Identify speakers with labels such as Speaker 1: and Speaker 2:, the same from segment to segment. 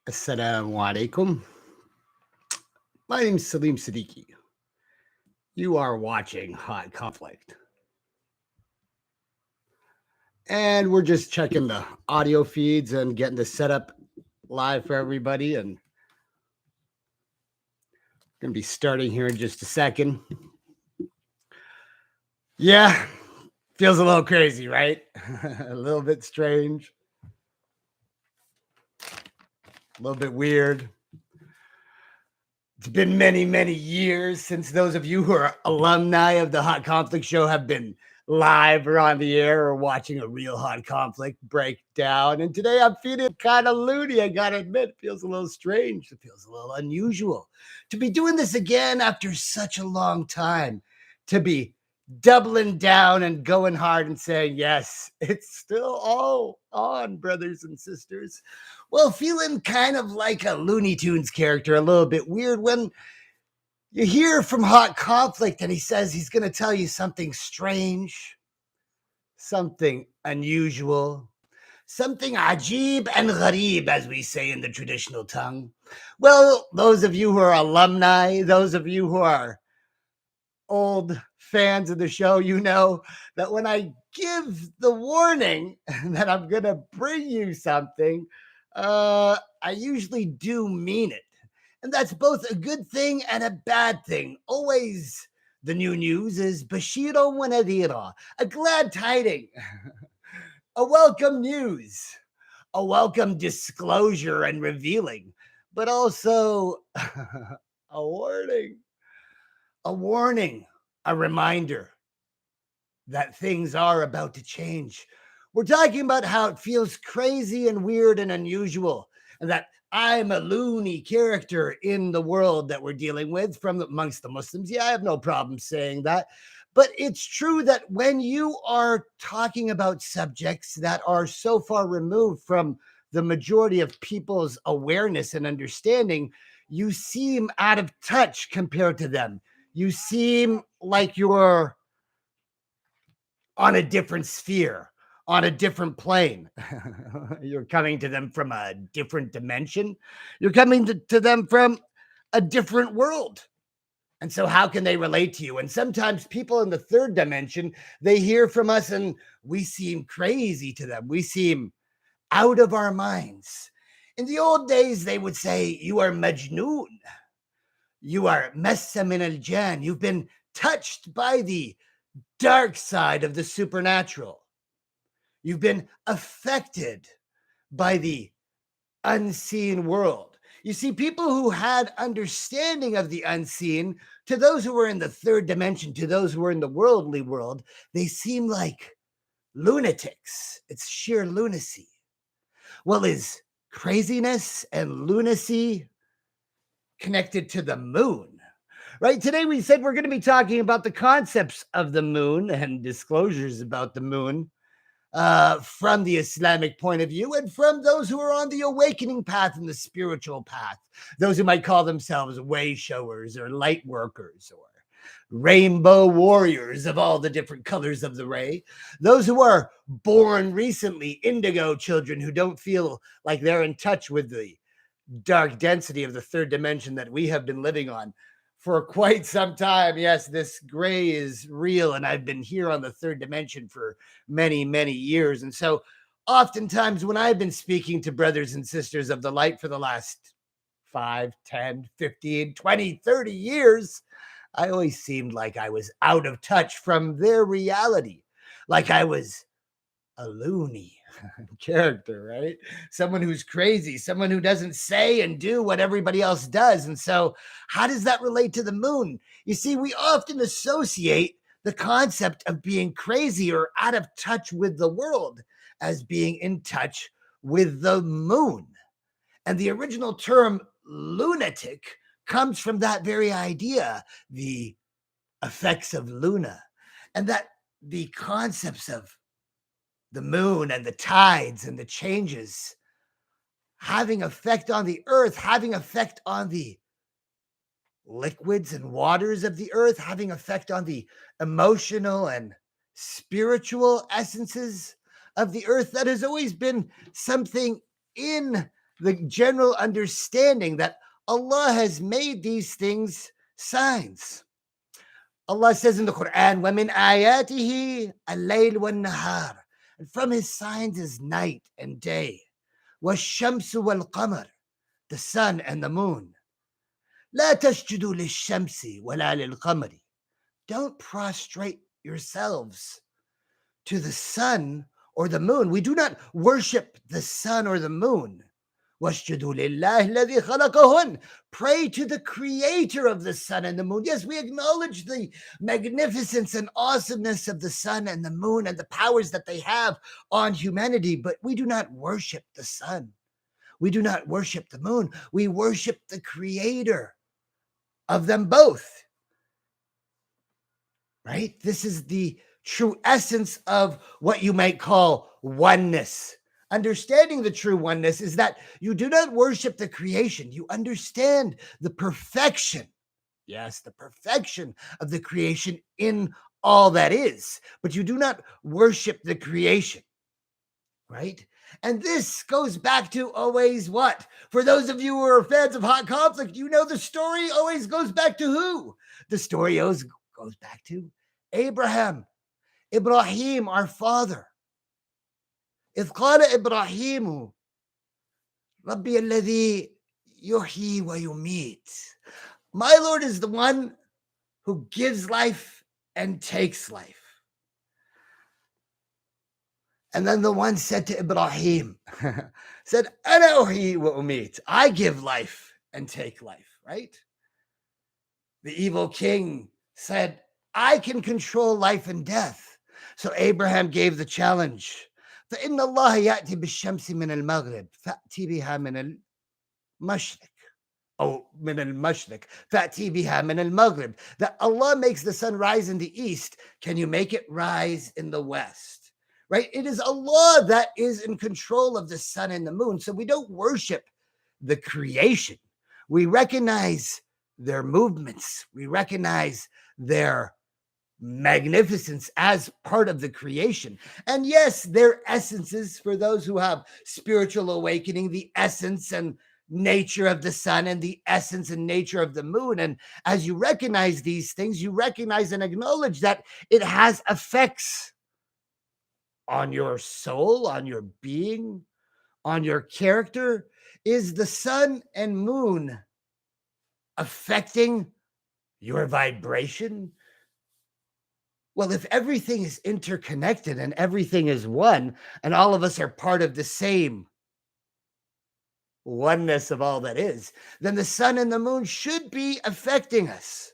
Speaker 1: Assalamu alaikum. My name is Salim Siddiqui. You are watching Hot Conflict. And we're just checking the audio feeds and getting the setup live for everybody. And going to be starting here in just a second. Yeah, feels a little crazy, right? A little bit strange. A little bit weird. It's been many, many years since those of you who are alumni of the Hot Conflict show have been live or on the air or watching a real Hot Conflict breakdown. And today I'm feeling kind of loony, I gotta admit. It feels a little strange. It feels a little unusual to be doing this again after such a long time, to be doubling down and going hard and saying, yes, it's still all on, brothers and sisters. Well, feeling kind of like a Looney Tunes character, a little bit weird when you hear from Hot Conflict and he says he's going to tell you something strange, something unusual, something ajib and gharib, as we say in the traditional tongue. Well, those of you who are alumni, those of you who are old fans of the show, you know that when I give the warning that I'm going to bring you something, I usually do mean it. And that's both a good thing and a bad thing. Always the new news is Bashiro wa Nadira, a glad tiding, a welcome news, a welcome disclosure and revealing, but also a warning, a reminder that things are about to change. We're talking about how it feels crazy and weird and unusual, and that I'm a loony character in the world that we're dealing with from amongst the Muslims. Yeah, I have no problem saying that. But it's true that when you are talking about subjects that are so far removed from the majority of people's awareness and understanding, you seem out of touch compared to them. You seem like you're on a different sphere, on a different plane. You're coming to them from a different dimension. You're coming to them from a different world. And so how can they relate to you? And sometimes people in the third dimension, they hear from us and we seem crazy to them. We seem out of our minds. In the old days, they would say, you are Majnoon. You are Massa min al-Jan. You've been touched by the dark side of the supernatural. You've been affected by the unseen world. You see, people who had understanding of the unseen, to those who were in the third dimension, to those who were in the worldly world, they seem like lunatics. It's sheer lunacy. Well, is craziness and lunacy connected to the moon? Right? Today we said we're going to be talking about the concepts of the moon and disclosures about the moon from the Islamic point of view and from those who are on the awakening path and the spiritual path, those who might call themselves way showers or light workers or rainbow warriors of all the different colors of the ray, those who are born recently, indigo children who don't feel like they're in touch with the dark density of the third dimension that we have been living on for quite some time. Yes, this gray is real, and I've been here on the third dimension for many, many years. And so oftentimes when I've been speaking to brothers and sisters of the light for the last 5, 10, 15, 20, 30 years, I always seemed like I was out of touch from their reality, like I was a loony character, right? Someone who's crazy, someone who doesn't say and do what everybody else does. And so how does that relate to the moon? You see, we often associate the concept of being crazy or out of touch with the world as being in touch with the moon. And the original term lunatic comes from that very idea, the effects of Luna, and that the concepts of the moon and the tides and the changes having effect on the earth, having effect on the liquids and waters of the earth, having effect on the emotional and spiritual essences of the earth. That has always been something in the general understanding that Allah has made these things signs. Allah says in the Quran, وَمِنْ آيَاتِهِ اللَّيْلُ وَالنَّهَارُ, and from his signs is night and day. وَالشَّمْسُ وَالْقَمَرُ, the sun and the moon. لَا تَسْجُدُوا لِلشَّمْسِ وَلَا لِلْقَمَرِ, don't prostrate yourselves to the sun or the moon. We do not worship the sun or the moon. وَاسْجُدُوا لِلَّهِ الَّذِي خَلَقَهُنَّ, pray to the creator of the sun and the moon. Yes, we acknowledge the magnificence and awesomeness of the sun and the moon and the powers that they have on humanity, but we do not worship the sun. We do not worship the moon. We worship the creator of them both. Right? This is the true essence of what you might call oneness. Understanding the true oneness is that you do not worship the creation. You understand the perfection. Yes, the perfection of the creation in all that is, but you do not worship the creation. Right? And this goes back to always what? For those of you who are fans of hot conflict, you know the story always goes back to who? The story always goes back to Abraham, Ibrahim, our father. إذ قال إبراهيم ربي الذي يحيي ويميت. My Lord is the one who gives life and takes life. And then the one said to Ibrahim, said, أنا أحيي وأميت, I give life and take life, right? The evil king said, I can control life and death. So Abraham gave the challenge. فإن الله يأتي بالشمس من المغرب فأتي بها من المشرق أو من المشرق فأتي بها من المغرب. That Allah makes the sun rise in the east. Can you make it rise in the west? Right? It is Allah that is in control of the sun and the moon. So we don't worship the creation. We recognize their movements. We recognize their magnificence as part of the creation. And yes, their essences, for those who have spiritual awakening, the essence and nature of the sun and the essence and nature of the moon. And as you recognize these things, you recognize and acknowledge that it has effects on your soul, on your being, on your character. Is the sun and moon affecting your vibration? Well, if everything is interconnected and everything is one, and all of us are part of the same oneness of all that is, then the sun and the moon should be affecting us.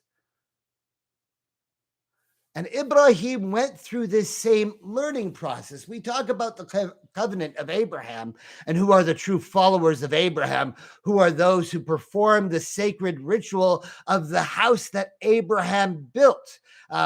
Speaker 1: And Ibrahim went through this same learning process. We talk about the covenant of Abraham and who are the true followers of Abraham, who are those who perform the sacred ritual of the house that Abraham built.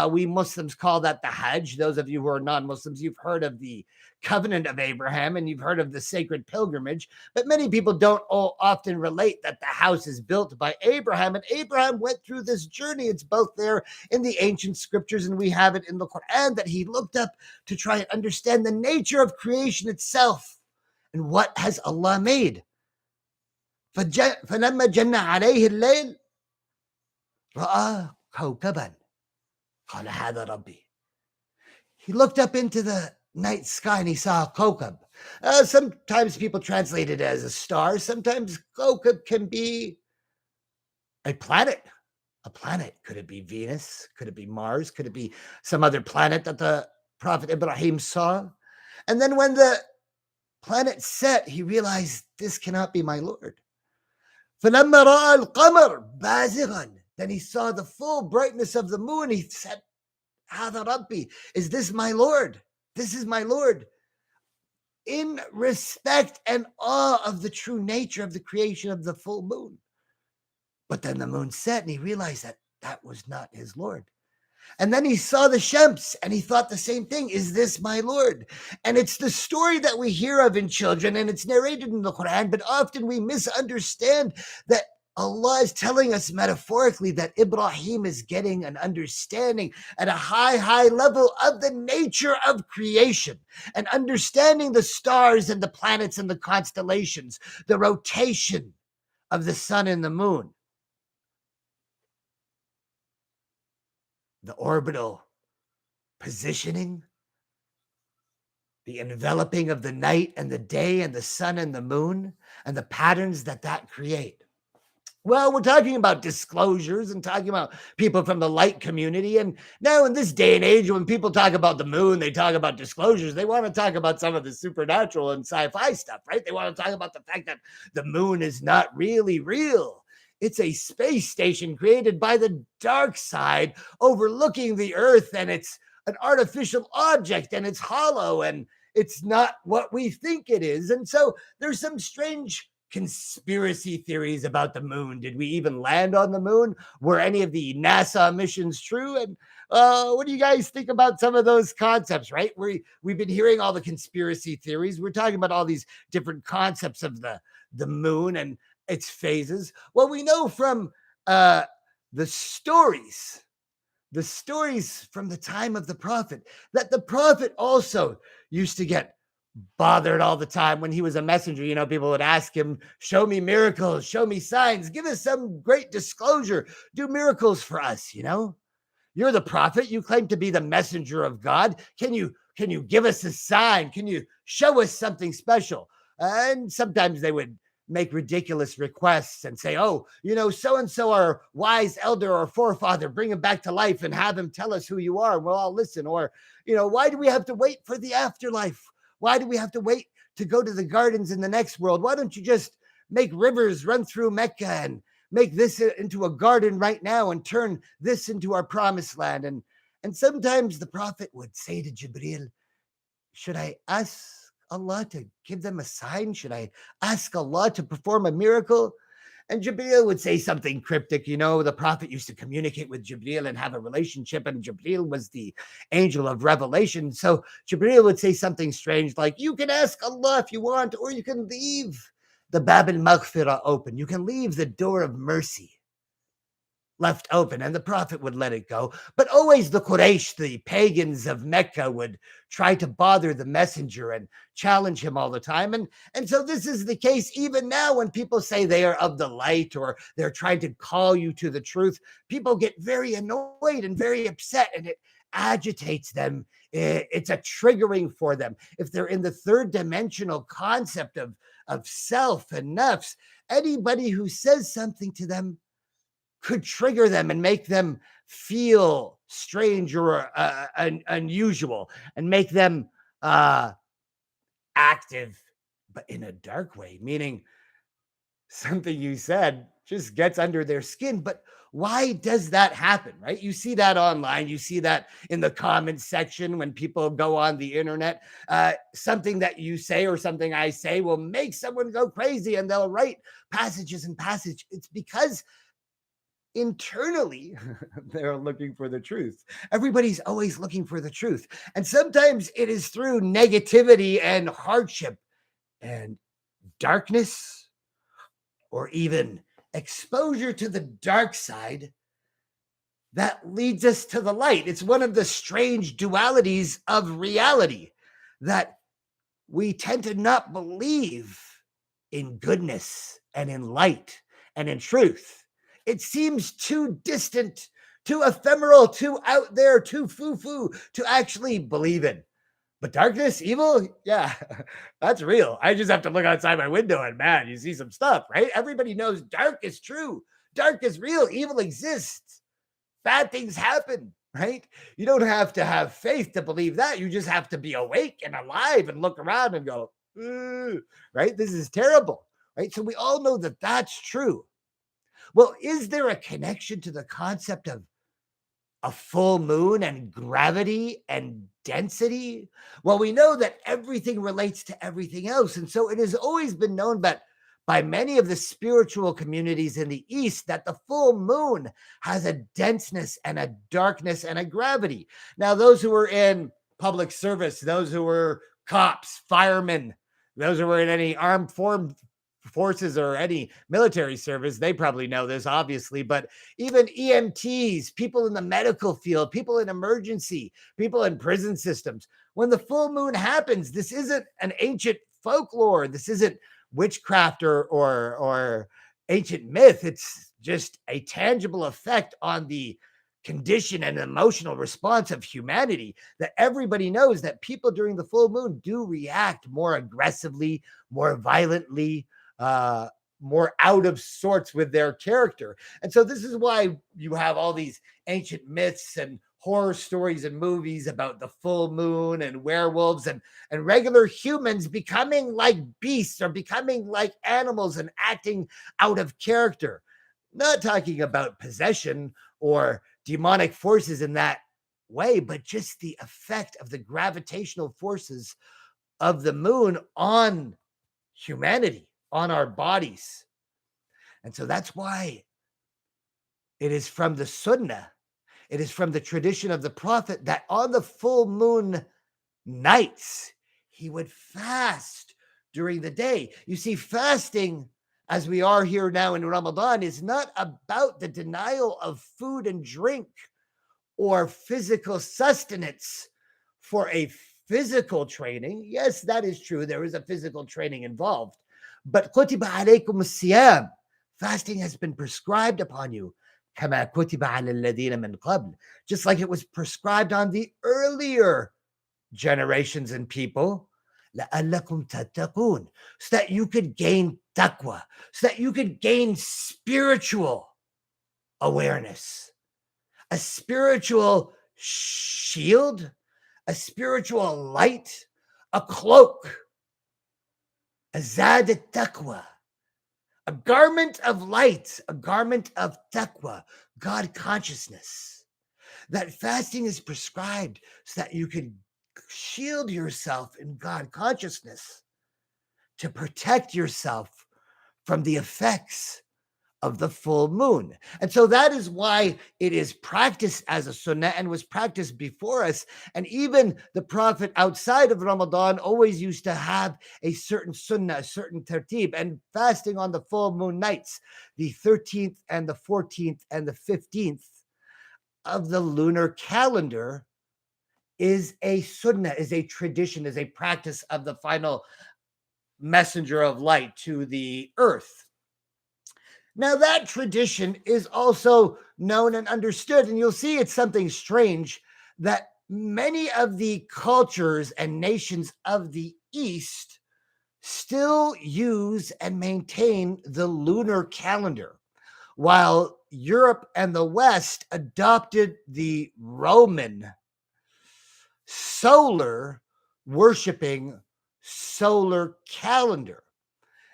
Speaker 1: We Muslims call that the Hajj. Those of you who are non-Muslims, you've heard of the covenant of Abraham and you've heard of the sacred pilgrimage, but many people don't often relate that the house is built by Abraham, and Abraham went through this journey. It's both there in the ancient scriptures and we have it in the Quran, that he looked up to try and understand the nature of creation itself and what has Allah made. فلما جن عليه الليل رأى كوكبا قال هذا ربي. He looked up into the night sky and he saw a kokab. Sometimes people translate it as a star. Sometimes kokab can be a planet. A planet. Could it be Venus? Could it be Mars? Could it be some other planet that the Prophet Ibrahim saw? And then when the planet set, he realized, this cannot be my Lord. فَلَمَّا رَأَى الْقَمَرَ بَازِغًا, then he saw the full brightness of the moon. He said, هَذَا رَبِّي, is this my Lord? This is my Lord. In respect and awe of the true nature of the creation of the full moon. But then the moon set and he realized that that was not his Lord. And then he saw the Shams and he thought the same thing. Is this my Lord? And it's the story that we hear of in children and it's narrated in the Quran, but often we misunderstand that Allah is telling us metaphorically that Ibrahim is getting an understanding at a high level of the nature of creation and understanding the stars and the planets and the constellations, the rotation of the sun and the moon, the orbital positioning, the enveloping of the night and the day and the sun and the moon, and the patterns that create. Well, we're talking about disclosures and talking about people from the light community. And now, in this day and age, when people talk about the moon, they talk about disclosures. They want to talk about some of the supernatural and sci fi stuff, right? They want to talk about the fact that the moon is not really real. It's a space station created by the dark side overlooking the earth, and it's an artificial object, and it's hollow, and it's not what we think it is. And so there's some strange conspiracy theories about the moon. Did we even land on the moon? Were any of the NASA missions true? And what do you guys think about some of those concepts, right? We've been hearing all the conspiracy theories. We're talking about all these different concepts of the moon and its phases. Well, we know from the stories from the time of the prophet, that the prophet also used to get bothered all the time when he was a messenger. You know, people would ask him, show me miracles, show me signs, give us some great disclosure, do miracles for us. You know, you're the prophet, you claim to be the messenger of God. Can you give us a sign? Can you show us something special? And sometimes they would make ridiculous requests and say, oh, you know, so and so, our wise elder or forefather, bring him back to life and have him tell us who you are, and we'll all listen. Or, you know, why do we have to wait for the afterlife? Why do we have to wait to go to the gardens in the next world? Why don't you just make rivers run through Mecca and make this into a garden right now and turn this into our promised land? And sometimes the prophet would say to Jibreel, should I ask Allah to give them a sign? Should I ask Allah to perform a miracle? And Jibreel would say something cryptic. You know, the prophet used to communicate with Jibreel and have a relationship, and Jibreel was the angel of revelation. So Jibreel would say something strange like, you can ask Allah if you want, or you can leave the Bab al-Maghfirah open. You can leave the door of mercy left open, and the prophet would let it go. But always the Quraysh, the pagans of Mecca, would try to bother the messenger and challenge him all the time. And so this is the case even now when people say they are of the light or they're trying to call you to the truth. People get very annoyed and very upset, and it agitates them. It's a triggering for them. If they're in the third dimensional concept of self and nafs, anybody who says something to them could trigger them and make them feel strange or unusual and make them active, but in a dark way, meaning something you said just gets under their skin. But why does that happen, right? You see that online. You see that in the comments section when people go on the internet. Something that you say or something I say will make someone go crazy, and they'll write passages and passages. It's because internally they're looking for the truth. Everybody's always looking for the truth, and sometimes it is through negativity and hardship and darkness, or even exposure to the dark side, that leads us to the light. It's one of the strange dualities of reality, that we tend to not believe in goodness and in light and in truth. It seems too distant, too ephemeral, too out there, too foo-foo to actually believe in. But darkness, evil, yeah, that's real. I just have to look outside my window and, man, you see some stuff, right? Everybody knows dark is true. Dark is real. Evil exists. Bad things happen, right? You don't have to have faith to believe that. You just have to be awake and alive and look around and go, right? This is terrible, right? So we all know that that's true. Well, is there a connection to the concept of a full moon and gravity and density? Well, we know that everything relates to everything else. And so it has always been known by many of the spiritual communities in the East that the full moon has a denseness and a darkness and a gravity. Now, those who were in public service, those who were cops, firemen, those who were in any armed forces or any military service, they probably know this, obviously, but even EMTs, people in the medical field, people in emergency, people in prison systems, when the full moon happens, this isn't an ancient folklore. This isn't witchcraft or ancient myth. It's just a tangible effect on the condition and emotional response of humanity, that everybody knows that people during the full moon do react more aggressively, more violently, uh, more out of sorts with their character. And so this is why you have all these ancient myths and horror stories and movies about the full moon and werewolves and regular humans becoming like beasts or becoming like animals and acting out of character. Not talking about possession or demonic forces in that way, but just the effect of the gravitational forces of the moon on humanity, on our bodies. And so that's why it is from the Sunnah, it is from the tradition of the Prophet that on the full moon nights, he would fast during the day. You see, fasting, as we are here now in Ramadan, is not about the denial of food and drink or physical sustenance for a physical training. Yes, that is true. There is a physical training involved. But kutiba alaykum siyam, fasting has been prescribed upon you. Kama kutiba ala alladhina min qabl, just like it was prescribed on the earlier generations and people, لَأَلَّكُمْ تَتَّقُونَ, so that you could gain taqwa, so that you could gain spiritual awareness, a spiritual shield, a spiritual light, a cloak, a zad taqwa, a garment of light, a garment of taqwa, God consciousness. That fasting is prescribed so that you can shield yourself in God consciousness, to protect yourself from the effects of the full moon. And so that is why it is practiced as a sunnah and was practiced before us. And even the Prophet outside of Ramadan always used to have a certain sunnah, a certain tertib, and fasting on the full moon nights, the 13th and the 14th and the 15th of the lunar calendar, is a sunnah, is a tradition, is a practice of the final messenger of light to the earth. Now, that tradition is also known and understood, and you'll see it's something strange that many of the cultures and nations of the East still use and maintain the lunar calendar, while Europe and the West adopted the Roman solar worshiping solar calendar.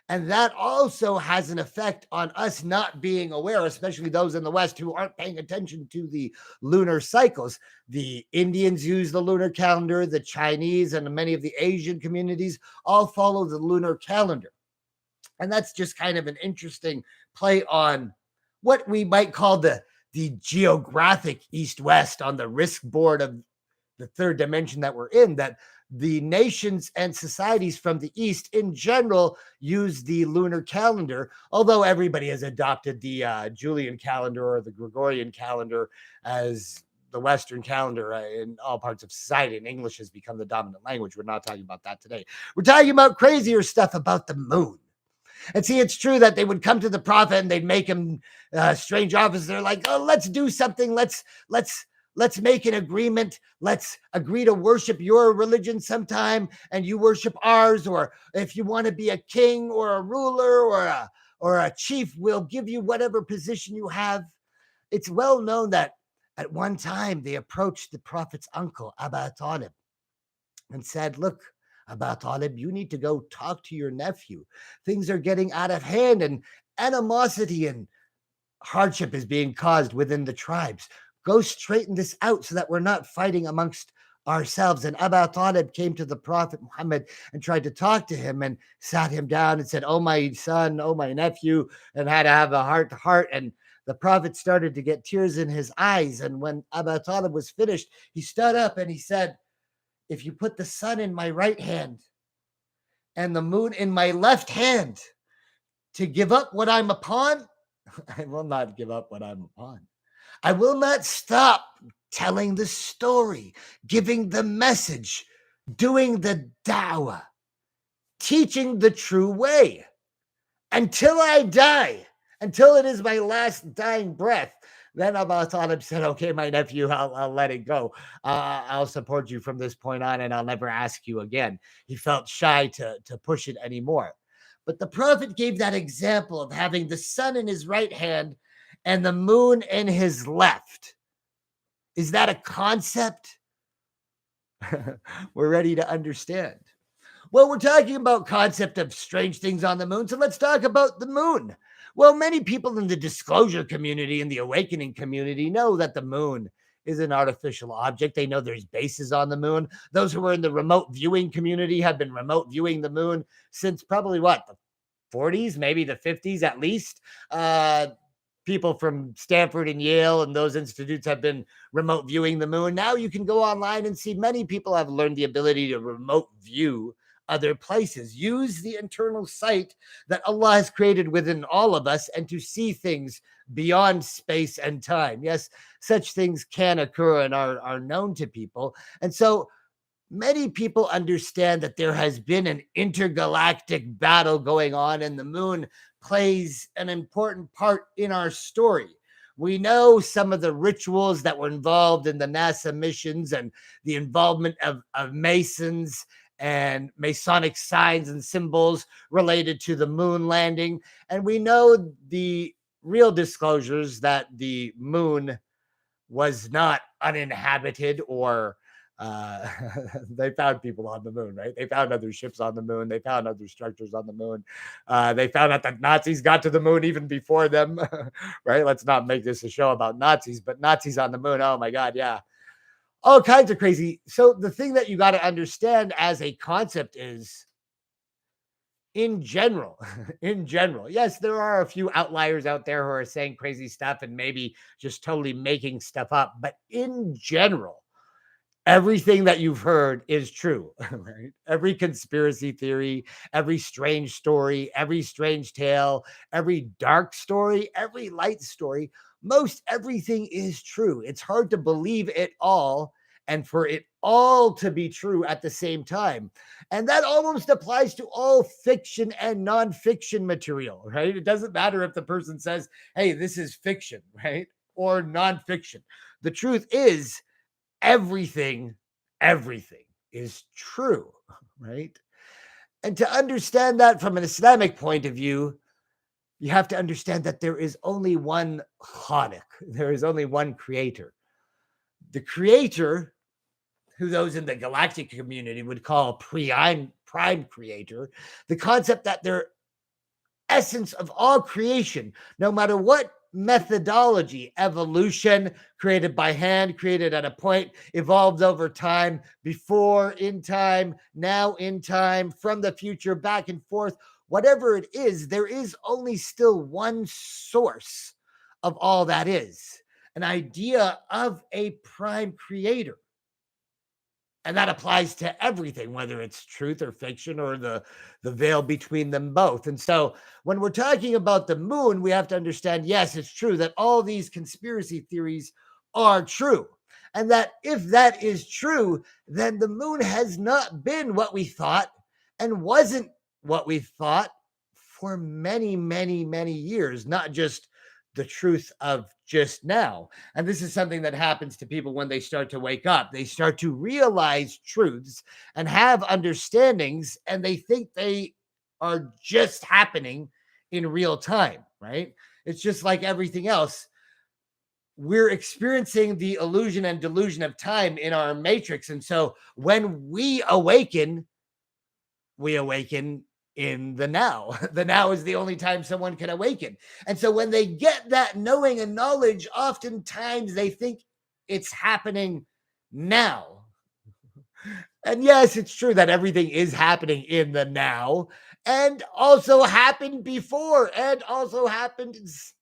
Speaker 1: And that also has an effect on us not being aware, especially those in the West who aren't paying attention to the lunar cycles. The Indians use the lunar calendar, the Chinese and many of the Asian communities all follow the lunar calendar. And that's just kind of an interesting play on what we might call the geographic East-West on the risk board of the third dimension that we're in, that the nations and societies from the East in general use the lunar calendar, although everybody has adopted the Julian calendar or the Gregorian calendar as the Western calendar in all parts of society, and English has become the dominant language. We're not talking about that today. We're talking about crazier stuff about the moon. And see, it's true that they would come to the Prophet and they'd make him strange offers. They're like, oh, let's do something. Let's make an agreement. Let's agree to worship your religion sometime and you worship ours. Or if you want to be a king or a ruler or a chief, we'll give you whatever position you have. It's well known that at one time they approached the Prophet's uncle, Abu Talib, and said, look, Abu Talib, you need to go talk to your nephew. Things are getting out of hand and animosity and hardship is being caused within the tribes. Go straighten this out so that we're not fighting amongst ourselves. And Abu Talib came to the Prophet Muhammad and tried to talk to him and sat him down and said, oh, my son, oh, my nephew, and had to have a heart to heart. And the Prophet started to get tears in his eyes. And when Abu Talib was finished, he stood up and he said, if you put the sun in my right hand and the moon in my left hand, To give up what I'm upon, I will not give up what I'm upon. I will not stop telling the story, giving the message, doing the dawah, teaching the true way until I die, until it is my last dying breath. Then Abba Talib said, okay, my nephew, I'll let it go. I'll support you from this point on, and I'll never ask you again. He felt shy to push it anymore. But the Prophet gave that example of having the sun in his right hand and the moon in his left. Is that a concept? We're ready to understand. Well, we're talking about concept of strange things on the moon, so let's talk about the moon. Well, many people in the disclosure community and the awakening community know that the moon is an artificial object. They know there's bases on the moon. Those who are in the remote viewing community have been remote viewing the moon since probably what, the 40s, maybe the 50s at least. People from Stanford and Yale and those institutes have been remote viewing the moon. Now you can go online and see many people have learned the ability to remote view other places. Use the internal sight that Allah has created within all of us and to see things beyond space and time. Yes, such things can occur and are known to people. And so many people understand that there has been an intergalactic battle going on, and the moon plays an important part in our story. We know some of the rituals that were involved in the NASA missions and the involvement of Masons and Masonic signs and symbols related to the moon landing. And we know the real disclosures that the moon was not uninhabited or uh, they found people on the moon, right? They found other ships on the moon. They found other structures on the moon. They found out that Nazis got to the moon even before them, right? Let's not make this a show about Nazis, but Nazis on the moon. Oh my God, yeah. All kinds of crazy. So the thing that you got to understand as a concept is in general, in general, yes, there are a few outliers out there who are saying crazy stuff and maybe just totally making stuff up. But in general, everything that you've heard is true, right? Every conspiracy theory, every strange story, every strange tale, every dark story, every light story, most everything is true. It's hard to believe it all and for it all to be true at the same time. And that almost applies to all fiction and nonfiction material, right? It doesn't matter if the person says, hey, this is fiction, right? Or nonfiction. The truth is, everything, everything is true, right? And to understand that from an Islamic point of view, you have to understand that there is only one Khalik, there is only one creator. The creator, who those in the galactic community would call prime creator, the concept that their essence of all creation, no matter what methodology, evolution, created by hand, created at a point, evolved over time, before in time, now in time, from the future, back and forth, whatever it is, there is only still one source of all that is, an idea of a prime creator. And that applies to everything, whether it's truth or fiction or the veil between them both. And so when we're talking about the moon, we have to understand, yes, it's true that all these conspiracy theories are true. And that if that is true, then the moon has not been what we thought and wasn't what we thought for many, many, many years, not just the truth of just now. And this is something that happens to people when they start to wake up. They start to realize truths and have understandings, and they think they are just happening in real time, right? It's just like everything else. We're experiencing the illusion and delusion of time in our matrix. And so when we awaken in the now. The now is the only time someone can awaken. And so when they get that knowing and knowledge, oftentimes they think it's happening now. And yes, it's true that everything is happening in the now and also happened before and also happened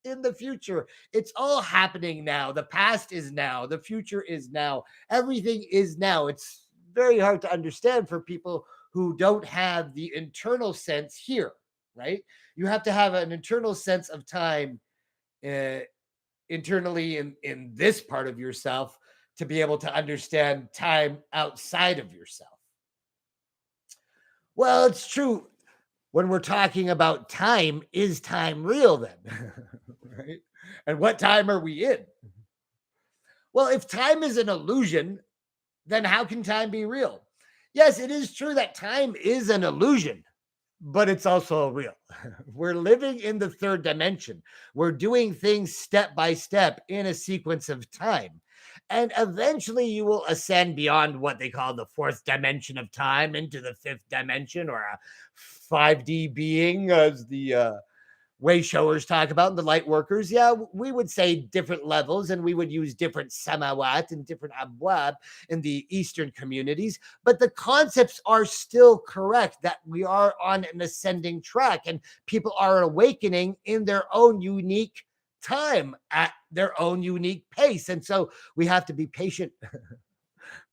Speaker 1: in the future. It's all happening now. The past is now. The future is now. Everything is now. It's very hard to understand for people who don't have the internal sense here, right? You have to have an internal sense of time uh, internally in this part of yourself to be able to understand time outside of yourself. Well, it's true. When we're talking about time, is time real then? Right? And what time are we in? Well, if time is an illusion, then how can time be real? Yes, it is true that time is an illusion, but it's also real. We're living in the third dimension. We're doing things step by step in a sequence of time. And eventually you will ascend beyond what they call the fourth dimension of time into the fifth dimension, or a 5D being, as the way showers talk about, and the light workers. Yeah, we would say different levels, and we would use different samawat and different abwab in the Eastern communities. But the concepts are still correct, that we are on an ascending track and people are awakening in their own unique time at their own unique pace. And so we have to be patient,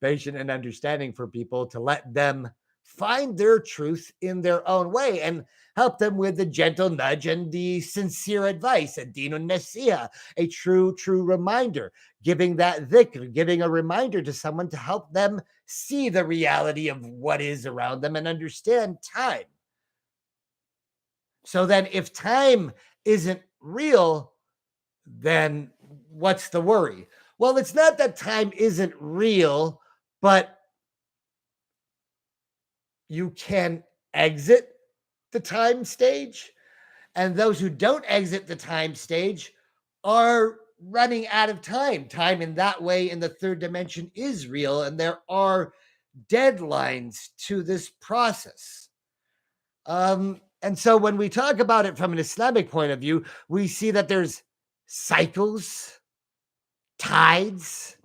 Speaker 1: patient and understanding for people, to let them find their truth in their own way and help them with the gentle nudge and the sincere advice, a dinun nasiha, a true reminder, giving that dhikr, giving a reminder to someone to help them see the reality of what is around them and understand time. So then if time isn't real, then what's the worry? Well, it's not that time isn't real, but you can exit the time stage. And those who don't exit the time stage are running out of time. Time in that way in the third dimension is real, and there are deadlines to this process. And so when we talk about it from an Islamic point of view, we see that there's cycles, tides,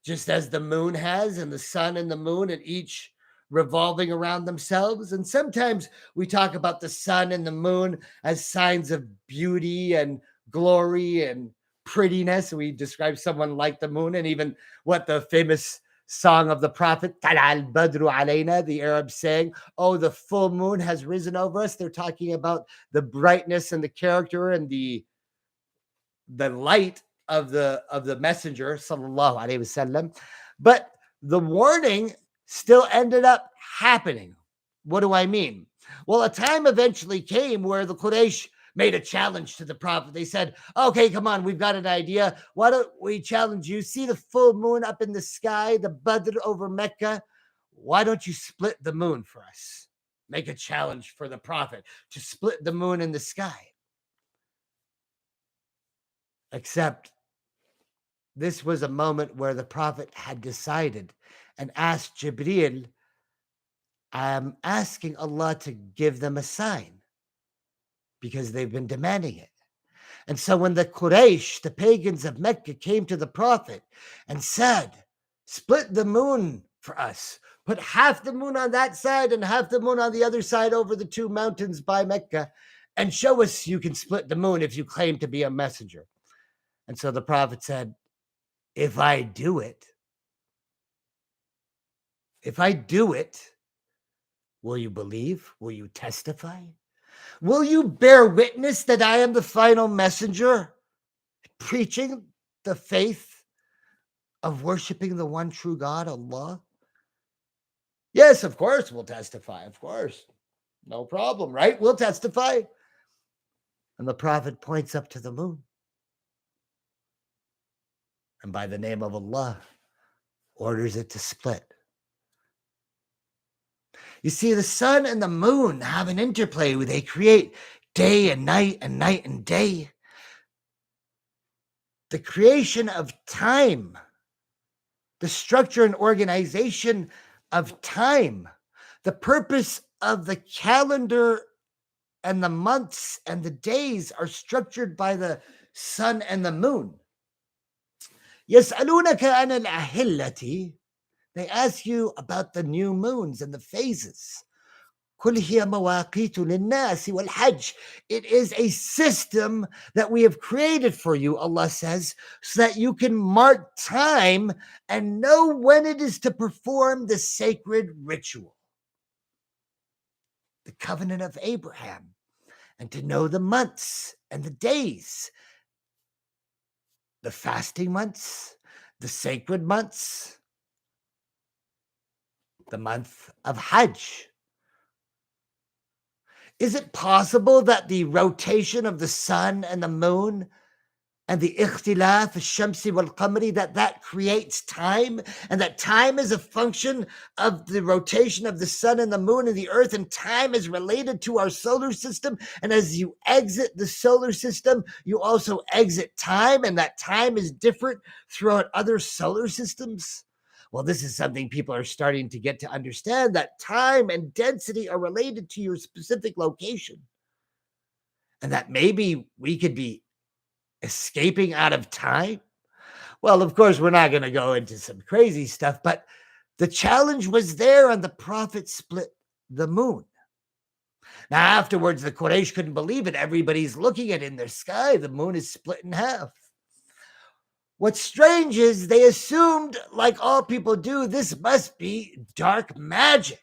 Speaker 1: just as the moon has, and the sun and the moon, and each revolving around themselves. And sometimes we talk about the sun and the moon as signs of beauty and glory and prettiness. We describe someone like the moon, and even what the famous song of the Prophet, Tala al Badru alayna, the Arabs saying, oh, the full moon has risen over us. They're talking about the brightness and the character and the light of the messenger, sallallahu alaihi wasallam. But the warning still ended up happening. What do I mean? Well, a time eventually came where the Quraysh made a challenge to the prophet. They said, okay, come on, we've got an idea. Why don't we challenge you? See the full moon up in the sky, the Badr over Mecca? Why don't you split the moon for us? Make a challenge for the prophet to split the moon in the sky. Except this was a moment where the prophet had decided and asked Jibreel, I'm asking Allah to give them a sign because they've been demanding it. And so when the Quraysh, the pagans of Mecca, came to the prophet and said, split the moon for us, put half the moon on that side and half the moon on the other side over the two mountains by Mecca, and show us you can split the moon if you claim to be a messenger. And so the prophet said, if I do it, will you believe? Will you testify? Will you bear witness that I am the final messenger, preaching the faith of worshiping the one true God, Allah? Yes, of course we'll testify. Of course. No problem, right? We'll testify. And the prophet points up to the moon. And by the name of Allah, orders it to split. You see, the sun and the moon have an interplay where they create day and night and day. The creation of time, the structure and organization of time, the purpose of the calendar and the months and the days are structured by the sun and the moon. يسألونك عن الأهلة. They ask you about the new moons and the phases. قل هي مواقيت للناس والحج. It is a system that we have created for you, Allah says, so that you can mark time and know when it is to perform the sacred ritual. The covenant of Abraham. and to know the months and the days, the fasting months, the sacred months, the month of Hajj. Is it possible that the rotation of the sun and the moon and the ikhtilaf al-shamsi wal-qamari, that creates time, and that time is a function of the rotation of the sun and the moon and the earth, and time is related to our solar system, and as you exit the solar system you also exit time, and that time is different throughout other solar systems? Well, this is something people are starting to get to understand, that time and density are related to your specific location, and that maybe we could be escaping out of time. Well, of course, we're not going to go into some crazy stuff, but the challenge was there, and the prophet split the moon. Now, afterwards, the Quraysh couldn't believe it. Everybody's looking at it in their sky. The moon is split in half. What's strange is they assumed, like all people do, this must be dark magic.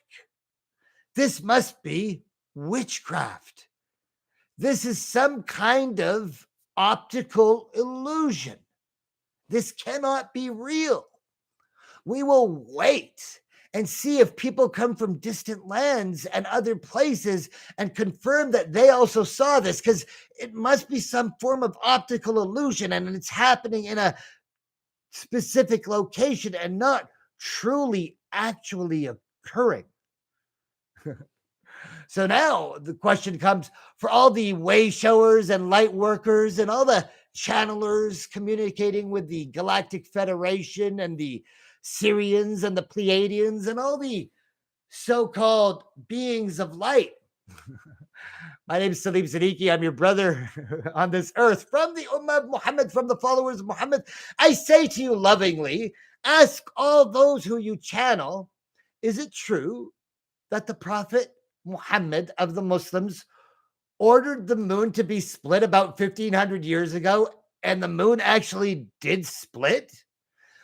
Speaker 1: This must be witchcraft. This is some kind of optical illusion. This cannot be real. We will wait and see if people come from distant lands and other places and confirm that they also saw this, because it must be some form of optical illusion and it's happening in a specific location and not truly actually occurring. So now the question comes for all the way showers and light workers and all the channelers communicating with the Galactic Federation and the Syrians and the Pleiadians and all the so-called beings of light. My name is Salim Siddiqui. I'm your brother on this earth from the Ummah of Muhammad, from the followers of Muhammad. I say to you lovingly, ask all those who you channel, is it true that the Prophet Muhammad of the Muslims ordered the moon to be split about 1500 years ago, and the moon actually did split?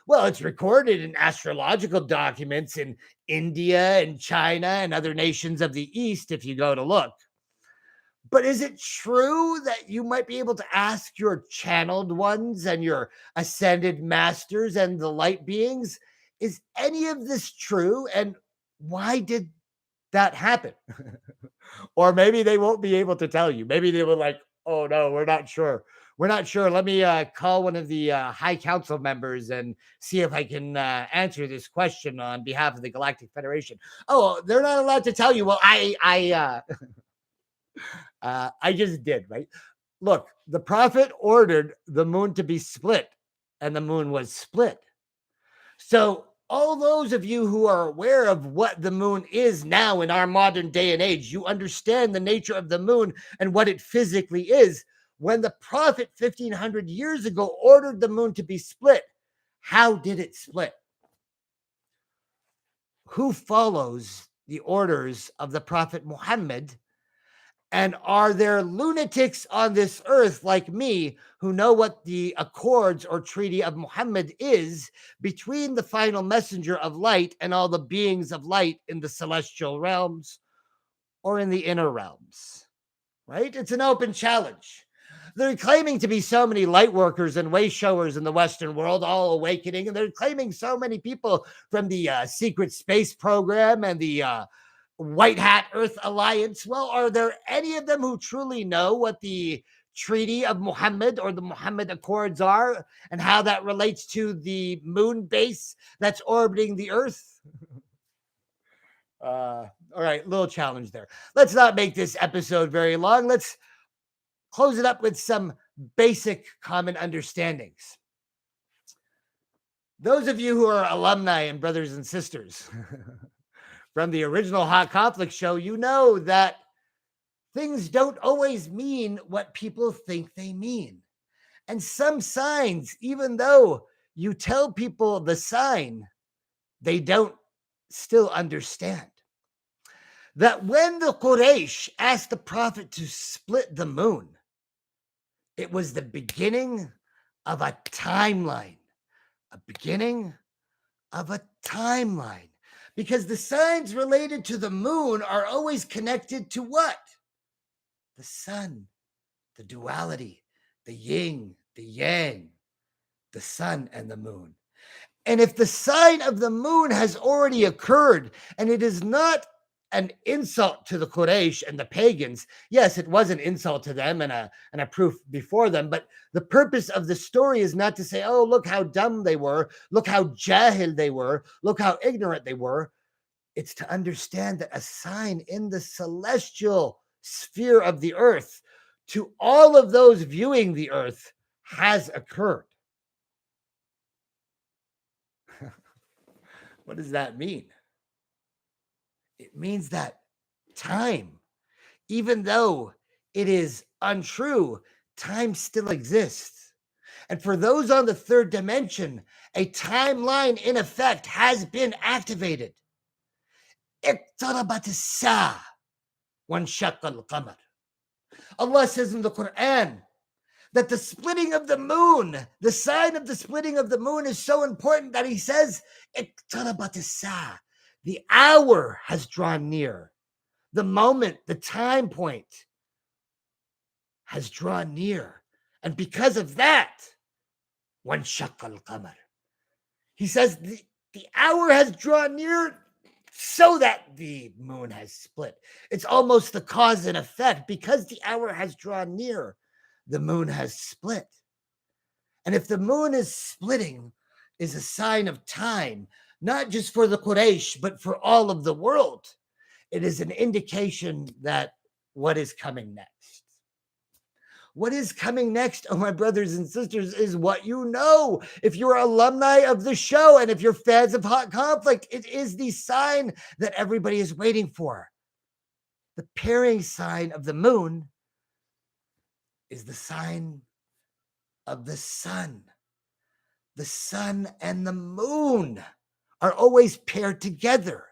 Speaker 1: Well, it's recorded in astrological documents in India and China and other nations of the East if you go to look. But is it true that you might be able to ask your channeled ones and your ascended masters and the light beings, is any of this true, and why did that happen? Or maybe they won't be able to tell you. Maybe they were like, oh no, we're not sure. We're not sure. Let me call one of the high council members and see if I can answer this question on behalf of the Galactic Federation. Oh, they're not allowed to tell you. Well, I just did, right? Look, the prophet ordered the moon to be split, and the moon was split. So all those of you who are aware of what the moon is now in our modern day and age, you understand the nature of the moon and what it physically is. When the prophet 1500 years ago ordered the moon to be split, how did it split? Who follows the orders of the prophet Muhammad? And are there lunatics on this earth like me who know what the accords or treaty of Muhammad is between the final messenger of light and all the beings of light in the celestial realms or in the inner realms? Right? It's an open challenge. They're claiming to be so many light workers and way showers in the Western world, all awakening, and they're claiming so many people from the secret space program and the White Hat Earth Alliance. Well, are there any of them who truly know what the Treaty of Muhammad or the Muhammad Accords are and how that relates to the moon base that's orbiting the Earth? All right, little challenge there. Let's not make this episode very long. Let's close it up with some basic common understandings. Those of you who are alumni and brothers and sisters from the original Hot Conflict show, you know that things don't always mean what people think they mean. And some signs, even though you tell people the sign, they don't still understand. That when the Quraysh asked the prophet to split the moon, it was the beginning of a timeline. A beginning of a timeline. Because the signs related to the moon are always connected to what? The sun, the duality, the yin, the yang, the sun and the moon. And if the sign of the moon has already occurred and it is not an insult to the Quraysh and the pagans, yes, it was an insult to them and a proof before them, but the purpose of the story is not to say, oh, look how dumb they were, look how jahil they were, look how ignorant they were. It's to understand that a sign in the celestial sphere of the earth to all of those viewing the earth has occurred. What does that mean? It means that time, even though it is untrue, time still exists. And for those on the third dimension, a timeline in effect has been activated. اقتربت الساعة وانشق القمر. Allah says in the Quran that the splitting of the moon, the sign of the splitting of the moon is so important that he says, اقتربت الساعة. The hour has drawn near. The moment, the time point has drawn near. And because of that, وانشق القمر. He says the hour has drawn near so that the moon has split. It's almost the cause and effect. Because the hour has drawn near, the moon has split. And if the moon is splitting, is a sign of time, not just for the Quraysh, but for all of the world. It is an indication that what is coming next. What is coming next, oh my brothers and sisters, is what you know. If you're alumni of the show and if you're fans of Hot Conflict, it is the sign that everybody is waiting for. The pairing sign of the moon is the sign of the sun. The sun and the moon are always paired together,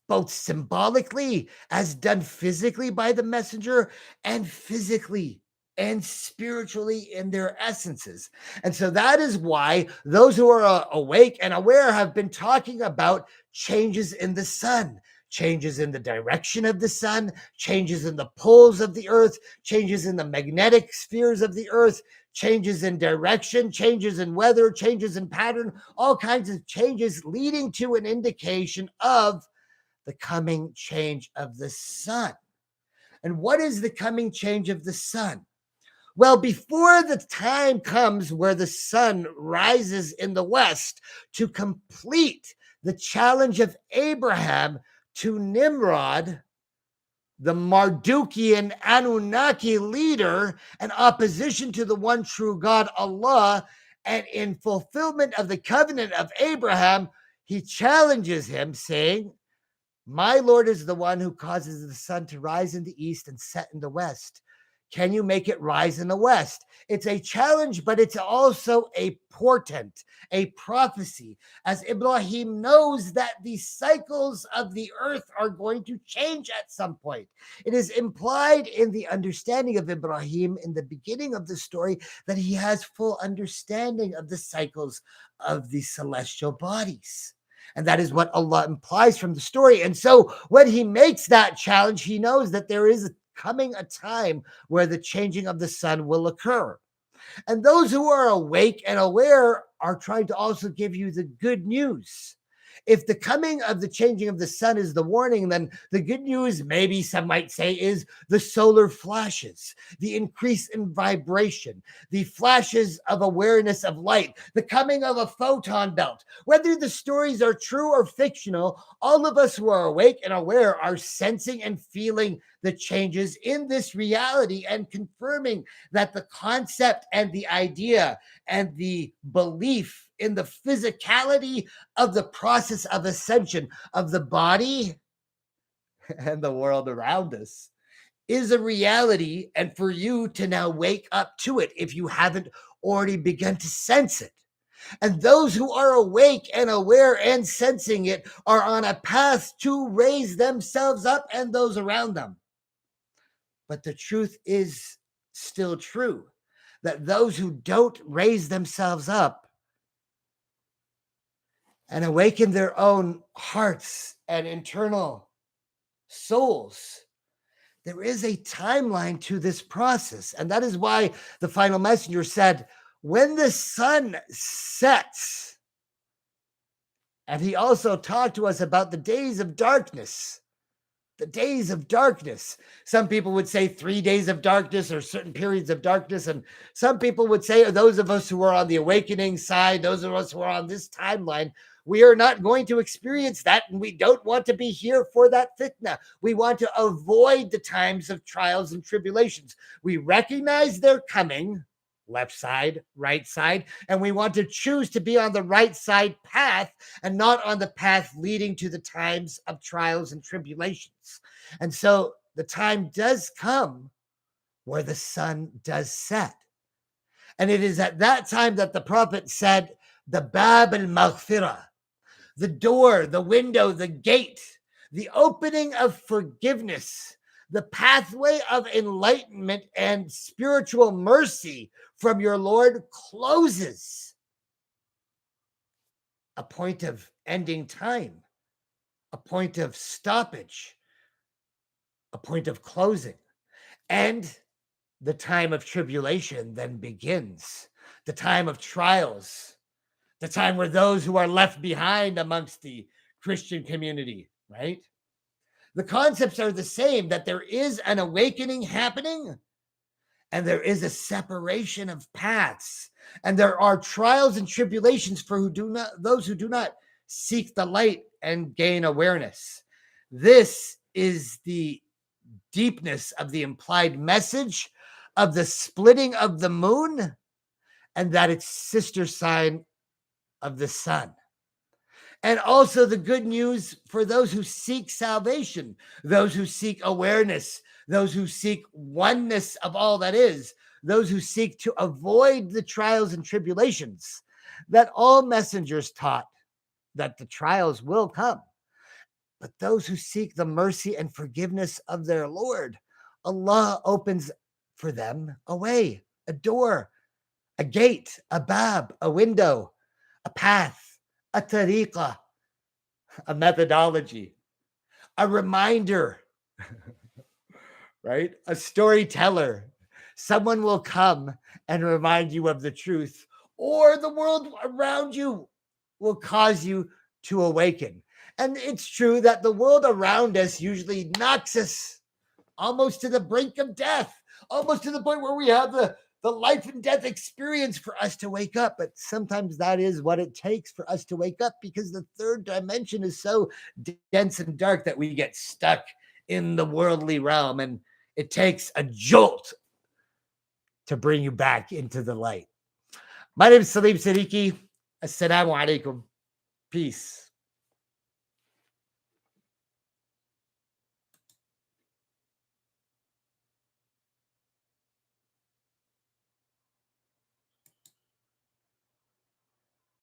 Speaker 1: both symbolically, as done physically by the messenger, and physically and spiritually in their essences. And so that is why those who are awake and aware have been talking about changes in the sun, changes in the direction of the sun, changes in the poles of the earth, changes in the magnetic spheres of the earth, changes in direction, changes in weather, changes in pattern, all kinds of changes leading to an indication of the coming change of the sun. And what is the coming change of the sun? Well, before the time comes where the sun rises in the west to complete the challenge of Abraham to Nimrod, the Mardukian Anunnaki leader, in opposition to the one true God, Allah, and in fulfillment of the covenant of Abraham, he challenges him, saying, my Lord is the one who causes the sun to rise in the east and set in the west. Can you make it rise in the west? It's a challenge, but it's also a portent, a prophecy, as Ibrahim knows that the cycles of the earth are going to change at some point. It is implied in the understanding of Ibrahim in the beginning of the story that he has full understanding of the cycles of the celestial bodies. And that is what Allah implies from the story. And so when he makes that challenge, he knows that there is coming a time where the changing of the sun will occur. And those who are awake and aware are trying to also give you the good news. If the coming of the changing of the sun is the warning, then the good news, maybe some might say, is the solar flashes, the increase in vibration, the flashes of awareness of light, the coming of a photon belt. Whether the stories are true or fictional, all of us who are awake and aware are sensing and feeling the changes in this reality and confirming that the concept and the idea and the belief in the physicality of the process of ascension of the body and the world around us is a reality, and for you to now wake up to it if you haven't already begun to sense it. And those who are awake and aware and sensing it are on a path to raise themselves up and those around them. But the truth is still true, that those who don't raise themselves up and awaken their own hearts and internal souls, there is a timeline to this process. And that is why the final messenger said, when the sun sets, and he also talked to us about the days of darkness. The days of darkness. Some people would say 3 days of darkness or certain periods of darkness. And some people would say, or those of us who are on the awakening side, those of us who are on this timeline, we are not going to experience that. And we don't want to be here for that fitna. We want to avoid the times of trials and tribulations. We recognize they're coming. Left side, right side, and we want to choose to be on the right side path and not on the path leading to the times of trials and tribulations. And so the time does come where the sun does set. And it is at that time that the prophet said, the bab al-maghfirah, the door, the window, the gate, the opening of forgiveness, the pathway of enlightenment and spiritual mercy from your Lord closes. A point of ending time, a point of stoppage, a point of closing. And the time of tribulation then begins, the time of trials, the time where those who are left behind amongst the Christian community, right? The concepts are the same, that there is an awakening happening and there is a separation of paths, and there are trials and tribulations for those who do not seek the light and gain awareness. This is the deepness of the implied message of the splitting of the moon and that it's sister sign of the sun. And also the good news for those who seek salvation, those who seek awareness, those who seek oneness of all that is, those who seek to avoid the trials and tribulations, that all messengers taught that the trials will come. But those who seek the mercy and forgiveness of their Lord, Allah opens for them a way, a door, a gate, a bab, a window, a path, a tariqah, a methodology, a reminder, right? A storyteller. Someone will come and remind you of the truth, or the world around you will cause you to awaken. And it's true that the world around us usually knocks us almost to the brink of death, almost to the point where we have the life and death experience for us to wake up. But sometimes that is what it takes for us to wake up, because the third dimension is so dense and dark that we get stuck in the worldly realm, and it takes a jolt to bring you back into the light. My name is Salim Siddiqui. Assalamu alaikum. Peace.